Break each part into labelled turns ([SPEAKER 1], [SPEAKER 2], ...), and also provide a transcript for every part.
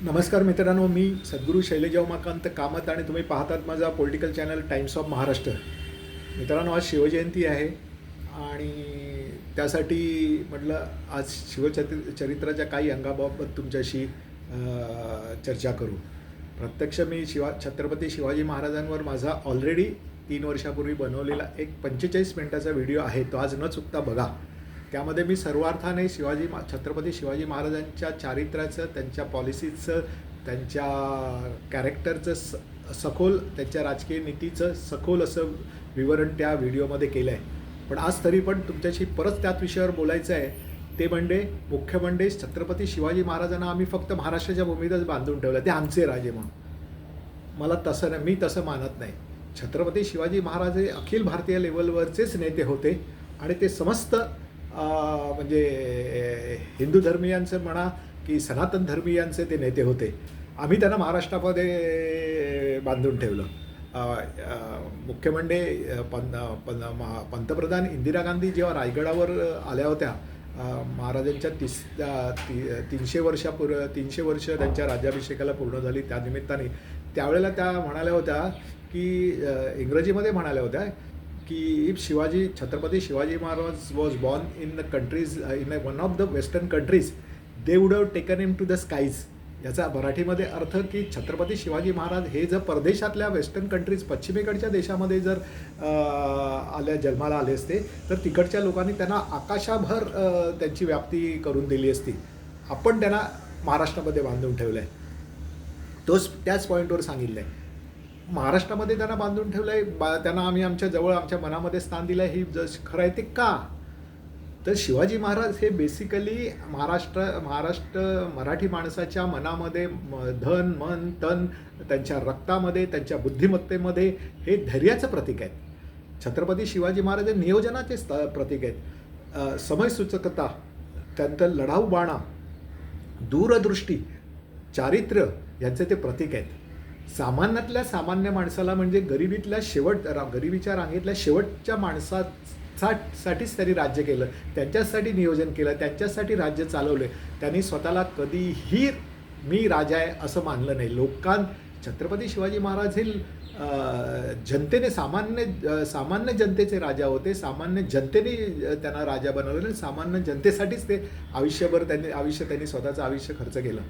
[SPEAKER 1] नमस्कार मित्रांनो, मी सद्गुरू शैलेश उमाकांत कामत आणि तुम्ही पाहतात माझा political channel times of Maharashtra. मित्रांनो, आज शिवजयंती आहे आणि त्यासाठी म्हटलं आज चरित्राच्या काही अंगाबाबत तुमच्याशी चर्चा करू. प्रत्यक्ष मी छत्रपती शिवाजी महाराजांवर माझा ऑलरेडी 3 वर्षापूर्वी बनवलेला एक 45 मिनिटाचा व्हिडिओ आहे, तो आज न चुकता बघा. त्यामध्ये मी सर्वार्थाने छत्रपती शिवाजी महाराजांच्या चारित्र्याचं, त्यांच्या पॉलिसीचं, त्यांच्या कॅरेक्टरचं सखोल, त्यांच्या राजकीय नीतीचं सखोल असं विवरण त्या व्हिडिओमध्ये केलं आहे. पण आज तरी पण तुमच्याशी परत त्याच विषयावर बोलायचं आहे. ते मुख्य म्हणजे छत्रपती शिवाजी महाराजांना आम्ही फक्त महाराष्ट्राच्या भूमीतच बांधून ठेवलं, ते आमचे राजे म्हणून. मला तसं नाही, मी तसं मानत नाही. छत्रपती शिवाजी महाराज हे अखिल भारतीय लेवलवरचेच नेते होते आणि ते समस्त म्हणजे हिंदू धर्मीयांचं म्हणा की सनातन धर्मीयांचे ते नेते होते. आम्ही त्यांना महाराष्ट्रामध्ये बांधून ठेवलं. मुख्य म्हणजे पंतप्रधान इंदिरा गांधी जेव्हा रायगडावर आल्या होत्या, महाराजांच्या 300 वर्ष त्यांच्या राज्याभिषेकाला पूर्ण झाली, त्या निमित्ताने त्यावेळेला त्या म्हणाल्या होत्या की इंग्रजीमध्ये म्हणाल्या होत्या की if Chhatrapati Shivaji Maharaj was born in one of the western countries, they would have taken him to the skies. याचा मराठीमध्ये अर्थ की छत्रपती शिवाजी महाराज हे जर परदेशातल्या वेस्टर्न कंट्रीज, पश्चिमेकडच्या देशामध्ये जर जन्माला आले असते तर तिकडच्या लोकांनी त्यांना आकाशाभर त्यांची व्याप्ती करून दिली असती. आपण त्यांना महाराष्ट्रामध्ये बांधून ठेवलं आहे. त्याच पॉईंटवर सांगितलं आहे. महाराष्ट्रामध्ये त्यांना बांधून ठेवलं आहे, त्यांना आम्ही आमच्या जवळ, आमच्या मनामध्ये स्थान दिलं आहे. ही खरं आहे ते का? तर शिवाजी महाराज हे बेसिकली मराठी माणसाच्या मनामध्ये धन, मन, तन, त्यांच्या रक्तामध्ये, त्यांच्या बुद्धिमत्तेमध्ये हे धैर्याचं प्रतीक आहेत. छत्रपती शिवाजी महाराज हे नियोजनाचे प्रतीक आहेत. समयसूचकता, त्यांचं लढाऊ बाणा, दूरदृष्टी, चारित्र्य यांचे ते प्रतीक आहेत. सामान्यातल्या सामान्य माणसाला म्हणजे गरिबीच्या रांगेतल्या शेवटच्या माणसासाठीच त्यांनी राज्य केलं, त्यांच्यासाठी नियोजन केलं, त्यांच्यासाठी राज्य चालवलं. त्यांनी स्वतःला कधीही मी राजा आहे असं मानलं नाही. छत्रपती शिवाजी महाराज हे जनतेने सामान्य जनतेचे राजा होते. सामान्य जनतेने त्यांना राजा बनवलेलं, सामान्य जनतेसाठीच ते त्यांनी स्वतःचं आयुष्य खर्च केलं.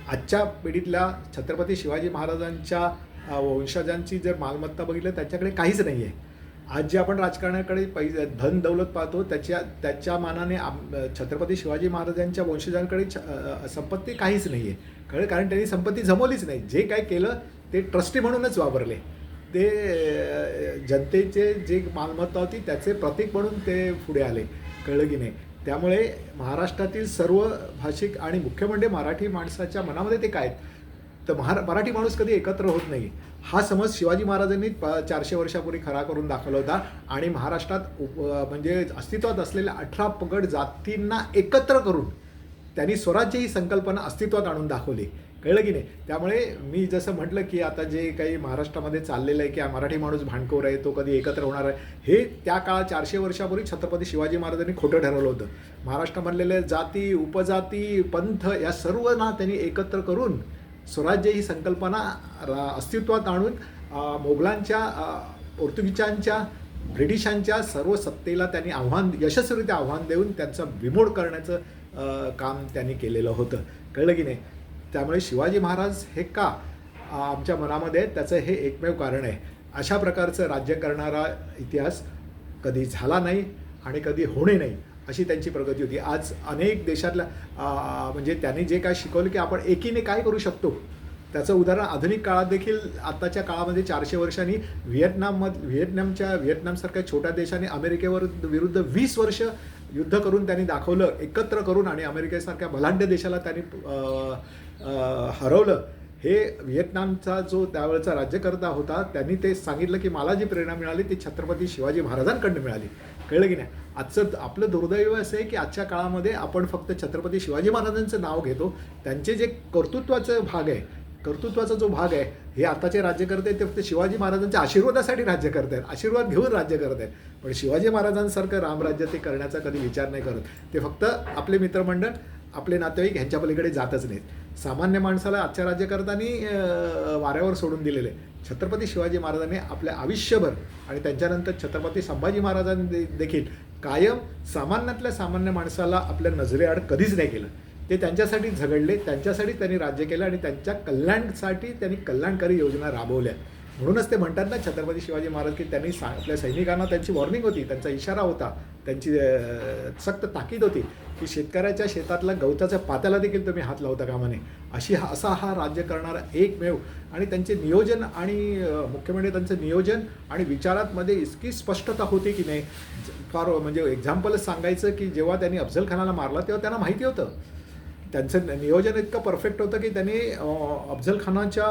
[SPEAKER 1] आजच्या पिढीतल्या छत्रपती शिवाजी महाराजांच्या वंशजांची जर मालमत्ता बघितलं, त्यांच्याकडे काहीच नाही आहे. आज जे आपण राजकारणाकडे धन दौलत पाहतो, त्याच्या मानाने छत्रपती शिवाजी महाराजांच्या वंशजांकडे संपत्ती काहीच नाही आहे. कारण त्यांनी संपत्ती जमवलीच नाही. जे काय केलं ते ट्रस्टी म्हणूनच वापरले. ते जनतेचे जे मालमत्ता होती त्याचे प्रतीक म्हणून ते पुढे आले. कळलं की नाही? त्यामुळे महाराष्ट्रातील सर्व भाषिक आणि मुख्य म्हणजे मराठी माणसाच्या मनामध्ये ते काय तर मराठी माणूस कधी एकत्र होत नाही, हा समज शिवाजी महाराजांनी 400 वर्षापूर्वी खरा करून दाखवला होता. आणि महाराष्ट्रात म्हणजे अस्तित्वात असलेल्या 18 पगड जातींना एकत्र करून त्यांनी स्वराज्य ही संकल्पना अस्तित्वात आणून दाखवली. कळलं की नाही? त्यामुळे मी जसं म्हटलं की आता जे काही महाराष्ट्रामध्ये चाललेलं आहे की मराठी माणूस भांडखोर आहे, तो कधी एकत्र होणार आहे, हे त्या काळात 400 वर्षापूर्वी छत्रपती शिवाजी महाराजांनी खोटं ठरवलं होतं. महाराष्ट्रामधलेल्या जाती, उपजाती, पंथ या सर्वांना त्यांनी एकत्र करून स्वराज्य ही संकल्पना अस्तित्वात आणून मोगलांच्या, पोर्तुगीजांच्या, ब्रिटिशांच्या सर्व सत्तेला त्यांनी यशस्वीरित्या आव्हान देऊन त्यांचा बिमोड करण्याचं काम त्यांनी केलेलं होतं. कळलं की नाही? त्यामुळे शिवाजी महाराज हे का आमच्या मनामध्ये, त्याचं हे एकमेव कारण आहे. अशा प्रकारचं राज्य करणारा इतिहास कधी झाला नाही आणि कधी होणे नाही, अशी त्यांची प्रगती होती. आज अनेक देशातल्या म्हणजे त्यांनी जे काय शिकवलं की आपण एकीने काय करू शकतो, त्याचं उदाहरण आधुनिक काळात देखील, आत्ताच्या काळामध्ये 400 वर्षांनी व्हिएतनामसारख्या छोट्या देशाने अमेरिकेवर विरुद्ध 20 वर्ष युद्ध करून त्यांनी दाखवलं, एकत्र करून, आणि अमेरिकेसारख्या बलाढ्य देशाला त्यांनी हरवलं. हे व्हिएतनामचा जो त्यावेळेचा राज्यकर्ता होता, त्यांनी ते सांगितलं की मला जी प्रेरणा मिळाली ती छत्रपती शिवाजी महाराजांकडून मिळाली. कळलं की नाही? आजचं आपलं दुर्दैव असं आहे की आजच्या काळामध्ये आपण फक्त छत्रपती शिवाजी महाराजांचं नाव घेतो. त्यांचे जे कर्तृत्वाचा जो भाग आहे, हे आताचे राज्यकर्ते ते फक्त शिवाजी महाराजांच्या आशीर्वादासाठी राज्य करत आहेत, आशीर्वाद घेऊन राज्य करत आहेत. पण शिवाजी महाराजांसारखं रामराज्य ते करण्याचा कधी विचार नाही करत. ते फक्त आपले मित्रमंडळ आपले नातेवाईक ह्यांच्या पलीकडे जातच नाहीत. सामान्य माणसाला आजच्या राज्यकर्त्यांनी वाऱ्यावर सोडून दिलेले. छत्रपती शिवाजी महाराजांनी आपल्या आयुष्यभर आणि त्यांच्यानंतर छत्रपती संभाजी महाराजांनी देखील कायम सामान्यातल्या सामान्य माणसाला आपल्या नजरेआड कधीच नाही केलं. ते त्यांच्यासाठी झगडले, त्यांच्यासाठी त्यांनी राज्य केलं आणि त्यांच्या कल्याणासाठी त्यांनी कल्याणकारी योजना राबवल्या. म्हणूनच ते म्हणतात ना छत्रपती शिवाजी महाराज की त्यांनी आपल्या सैनिकांना त्यांची वॉर्निंग होती, त्यांचा इशारा होता, त्यांची सक्त ताकीद होती की शेतकऱ्याच्या शेतातला गवताच्या पात्याला देखील तुम्ही हात लावता कामा नये. असा हा राज्य करणारा एकमेव. आणि त्यांचे नियोजन आणि मुख्य म्हणजे त्यांचं नियोजन आणि विचारांमध्ये इतकी स्पष्टता होती की नाही. फार म्हणजे एक्झाम्पलच सांगायचं की जेव्हा त्यांनी अफझल खानाला मारला तेव्हा त्यांना माहिती होतं. त्यांचं नियोजन इतकं परफेक्ट होतं की त्यांनी अफझल खानाच्या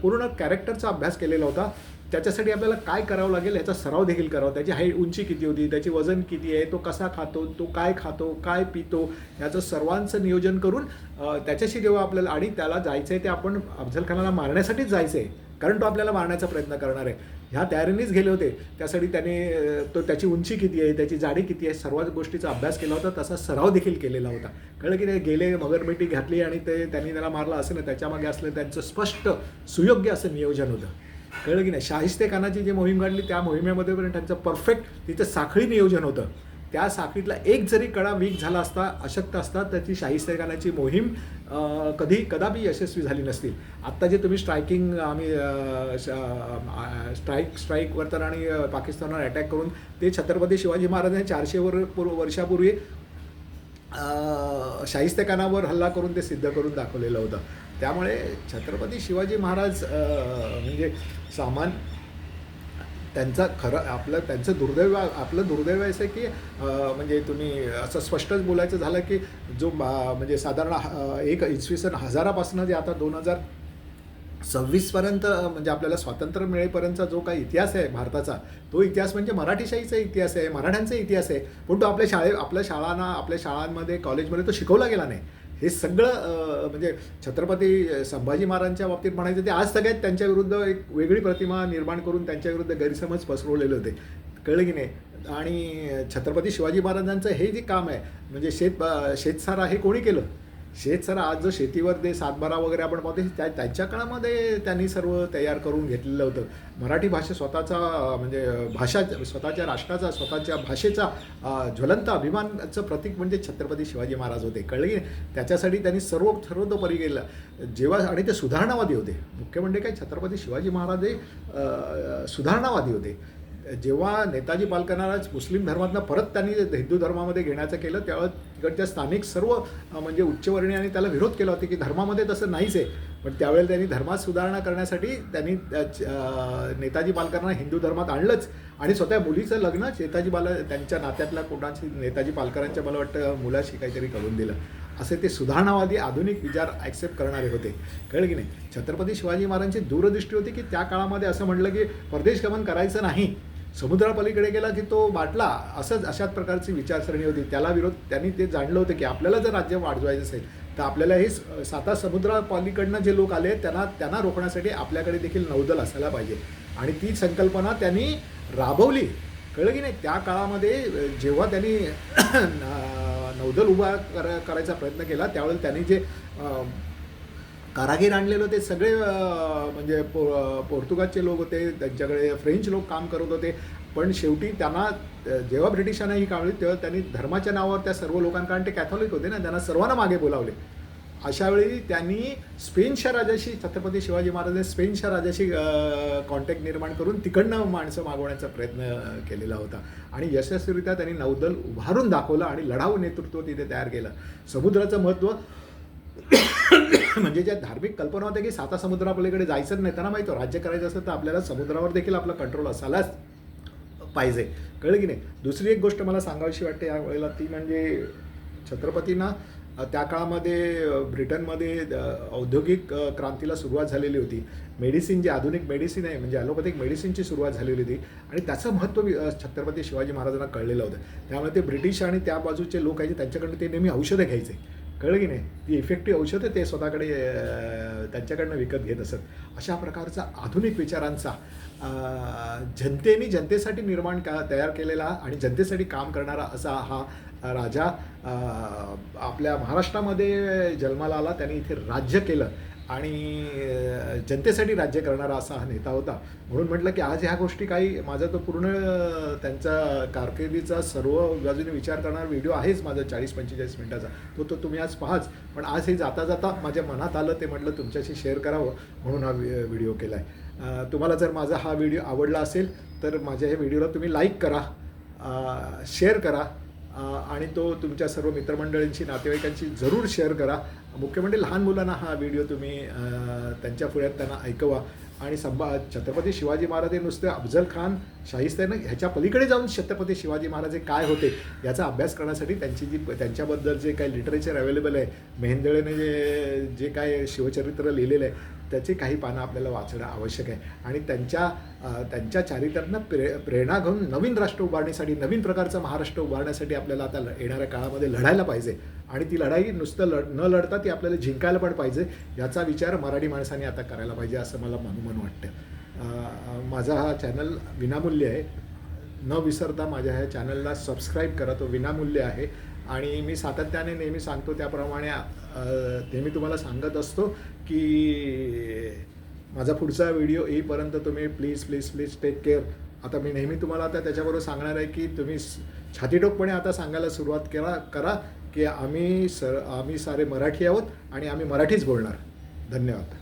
[SPEAKER 1] पूर्ण कॅरेक्टरचा अभ्यास केलेला होता. त्याच्यासाठी आपल्याला काय करावं लागेल याचा सराव देखील करावा. त्याची हाईट, उंची किती होती, त्याची वजन किती आहे, तो कसा खातो, तो काय खातो, काय पितो, याचं सर्वांचं नियोजन करून त्याच्याशी जेव्हा आपल्याला आणि त्याला जायचं आहे ते आपण अफझल खानाला मारण्यासाठीच जायचं आहे, कारण तो आपल्याला मारण्याचा प्रयत्न करणार आहे, ह्या तयारीनेच गेले होते. त्यासाठी त्याने त्याची उंची किती आहे, त्याची जाडी किती आहे, सर्व गोष्टीचा अभ्यास केला होता. तसा सराव देखील केलेला होता. कळलं की नाही. गेले, मगरमिठी घातली आणि त्यांनी त्याला मारलं असं नाही. त्याच्यामागे असलं त्यांचं स्पष्ट सुयोग्य असं नियोजन होतं. कळलं की नाही. शाहिस्ते खानाची जी मोहीम काढली त्या मोहिमेमध्ये पण त्यांचं परफेक्ट तिचं साखळी नियोजन होतं. त्या साखळीतला एक जरी कडा वीक झाला असता, अशक्त असता, तर ती शाहिस्ते खानाची मोहीम कदापि यशस्वी झाली नसती. आत्ता जे तुम्ही स्ट्रायकिंग आम्ही स्ट्राईकवर तर आणि पाकिस्तानवर अटॅक करून ते छत्रपती शिवाजी महाराजांनी 400 वर्षापूर्वी शाहिस्ते खानावर हल्ला करून ते सिद्ध करून दाखवलेलं होतं. त्यामुळे छत्रपती शिवाजी महाराज म्हणजे त्यांचा खरं त्यांचं दुर्दैव आपलं दुर्दैव असं आहे की म्हणजे तुम्ही असं स्पष्टच बोलायचं झालं की जो म्हणजे साधारण एक इसवी सन 1000पासून जे आता 2026पर्यंत म्हणजे आपल्याला स्वातंत्र्य मिळेपर्यंतचा जो काही इतिहास आहे भारताचा, तो इतिहास म्हणजे मराठीशाहीचा इतिहास आहे, मराठ्यांचा इतिहास आहे. पण तो आपल्या शाळांमध्ये कॉलेजमध्ये तो शिकवला गेला नाही. हे सगळं म्हणजे छत्रपती संभाजी महाराजांच्या बाबतीत म्हणायचं ते आज सगळ्यात त्यांच्या विरुद्ध एक वेगळी प्रतिमा निर्माण करून त्यांच्या विरुद्ध गैरसमज पसरवलेले होते. कळलं की नाही. आणि छत्रपती शिवाजी महाराजांचं हे जे काम आहे म्हणजे शेतसारा हे कोणी केलं. शेतसारा आज जो शेतीवर ते सातबारा वगैरे आपण पाहतो त्यांच्या काळामध्ये त्यांनी सर्व तयार करून घेतलेलं होतं. मराठी भाषा स्वतःचा म्हणजे भाषा स्वतःच्या राष्ट्राचा स्वतःच्या भाषेचा ज्वलंत अभिमानाचं प्रतीक म्हणजे छत्रपती शिवाजी महाराज होते. कळले की त्याच्यासाठी त्यांनी सर्वतोपरी गेलं जेव्हा. आणि ते सुधारणावादी होते. मुख्य म्हणजे काय, छत्रपती शिवाजी महाराज हे सुधारणावादी होते. जेव्हा नेताजी पालकरांना मुस्लिम धर्मातनं परत त्यांनी हिंदू धर्मामध्ये घेण्याचं केलं त्यावेळेस तिकडच्या स्थानिक सर्व म्हणजे उच्चवर्णीय आणि त्याला विरोध केला होता की धर्मामध्ये तसं नाहीच आहे. पण त्यावेळेला त्यांनी धर्मात सुधारणा करण्यासाठी त्यांनी नेताजी पालकरांना हिंदू धर्मात आणलंच. आणि स्वतः मुलीचं लग्न त्यांच्या नात्यातल्या कोणाची नेताजी पालकरांच्या मला वाटतं मुलाशी काहीतरी करून दिलं. असे ते सुधारणावादी आधुनिक विचार ॲक्सेप्ट करणारे होते. कळलं की नाही. छत्रपती शिवाजी महाराजांची दूरदृष्टी होती की त्या काळामध्ये असं म्हटलं की परदेश गमन करायचं नाही, समुद्रापलीकडे गेला की तो बाटला, अशाच प्रकारची विचारसरणी होती. त्याला विरोध त्यांनी ते जाणलं होतं की आपल्याला जर राज्य वाढवायचं असेल तर आपल्याला हे 7 समुद्रापलीकडनं जे लोक आले त्यांना रोखण्यासाठी आपल्याकडे देखील नौदल असायला पाहिजे. आणि ती संकल्पना त्यांनी राबवली. कळलं की नाही. त्या काळामध्ये जेव्हा त्यांनी नौदल उभा करायचा प्रयत्न केला त्यावेळेला त्यांनी जे कारागीर आणलेले होते सगळे म्हणजे पोर्तुगालचे लोक होते, त्यांच्याकडे फ्रेंच लोक काम करत होते. पण शेवटी त्यांना जेव्हा ब्रिटिशांना ही काढली तेव्हा त्यांनी धर्माच्या नावावर त्या सर्व लोकांना, कारण ते कॅथॉलिक होते ना, त्यांना सर्वांना मागे बोलावले. अशावेळी त्यांनी स्पेनच्या राजाशी, छत्रपती शिवाजी महाराजांनी स्पेनच्या राजाशी कॉन्टॅक्ट निर्माण करून तिकडनं माणसं मागवण्याचा प्रयत्न केलेला होता. आणि यशस्वीरित्या त्यांनी नौदल उभारून दाखवलं आणि लढाऊ नेतृत्व तिथे तयार केलं. समुद्राचं महत्त्व म्हणजे ज्या धार्मिक कल्पना होत्या की 7 समुद्रापलीकडे जायचं नाही, त्यांना माहिती राज्य करायचं असेल तर आपल्याला समुद्रावर देखील आपला कंट्रोल असायलाच पाहिजे. कळलं की नाही. दुसरी एक गोष्ट मला सांगावीशी वाटते या वेळेला, ती म्हणजे छत्रपतींना त्या काळामध्ये ब्रिटनमध्ये औद्योगिक क्रांतीला सुरुवात झालेली होती. मेडिसिन, जे आधुनिक मेडिसिन आहे म्हणजे ॲलोपॅथिक मेडिसिनची सुरुवात झालेली होती आणि त्याचं महत्त्व छत्रपती शिवाजी महाराजांना कळलेलं होतं. त्यामुळे ते ब्रिटिश आणि त्या बाजूचे लोक आहेत त्यांच्याकडनं ते नेहमी औषधं घ्यायचे. कळलं की नाही. ती इफेक्टिव्ह औषधं ते स्वतःकडे त्यांच्याकडनं विकत घेत असत. अशा प्रकारचा आधुनिक विचारांचा जनतेसाठी तयार केलेला आणि जनतेसाठी काम करणारा असा हा राजा आपल्या महाराष्ट्रामध्ये जन्माला आला, त्याने इथे राज्य केलं आणि जनतेसाठी राज्य करणारा असा हा नेता होता. म्हणून म्हटलं की आज ह्या गोष्टी काही माझा तो पूर्ण त्यांचा कारकिर्दीचा सर्व बाजूने विचार करणारा व्हिडिओ आहेच माझा 40-45 मिनिटाचा, तो तुम्ही आज पहाच. पण आज हे जाता जाता माझ्या मनात आलं, ते म्हटलं तुमच्याशी शेअर करावं म्हणून हा व्हिडिओ केला आहे. तुम्हाला जर माझा हा व्हिडिओ आवडला असेल तर माझ्या ह्या व्हिडिओला तुम्ही लाईक करा, शेअर करा आणि तो तुमच्या सर्व मित्रमंडळींशी, नातेवाईकांशी जरूर शेअर करा. मुख्य म्हणजे लहान मुलांना हा व्हिडिओ तुम्ही त्यांच्या पुढ्यात त्यांना ऐकवा. आणि छत्रपती शिवाजी महाराज हे नुसते अफजल खान, शाहिस्तेनं ह्याच्या पलीकडे जाऊन छत्रपती शिवाजी महाराज हे काय होते याचा अभ्यास करण्यासाठी त्यांच्याबद्दल जे काही लिटरेचर अवेलेबल आहे, मेहेंदळेने जे काय शिवचरित्र लिहिलेलं आहे त्याची काही पानं आपल्याला वाचणं आवश्यक आहे. आणि त्यांच्या चारित्र्यातनं प्रेरणा घेऊन नवीन राष्ट्र उभारण्यासाठी, नवीन प्रकारचं महाराष्ट्र उभारण्यासाठी आपल्याला आता येणाऱ्या काळामध्ये लढायला पाहिजे. आणि ती लढाई नुसतं न लढता ती आपल्याला जिंकायला पण पाहिजे, याचा विचार मराठी माणसांनी आता करायला पाहिजे असं मला मनोमन वाटतं. माझा हा चॅनल विनामूल्य आहे, न विसरता माझ्या ह्या चॅनलला सबस्क्राईब करा, तो विनामूल्य आहे. आणि मी सातत्याने नेहमी सांगतो त्याप्रमाणे नेहमी तुम्हाला सांगत असतो की माझा पुढचा व्हिडिओ येईपर्यंत तुम्ही प्लीज टेक केअर. आता मी नेहमी तुम्हाला आता त्याच्याबरोबर सांगणार आहे की तुम्ही छातीटोकपणे आता सांगायला सुरुवात करा की आम्ही सारे मराठी आहोत आणि आम्ही मराठीच बोलणार. धन्यवाद.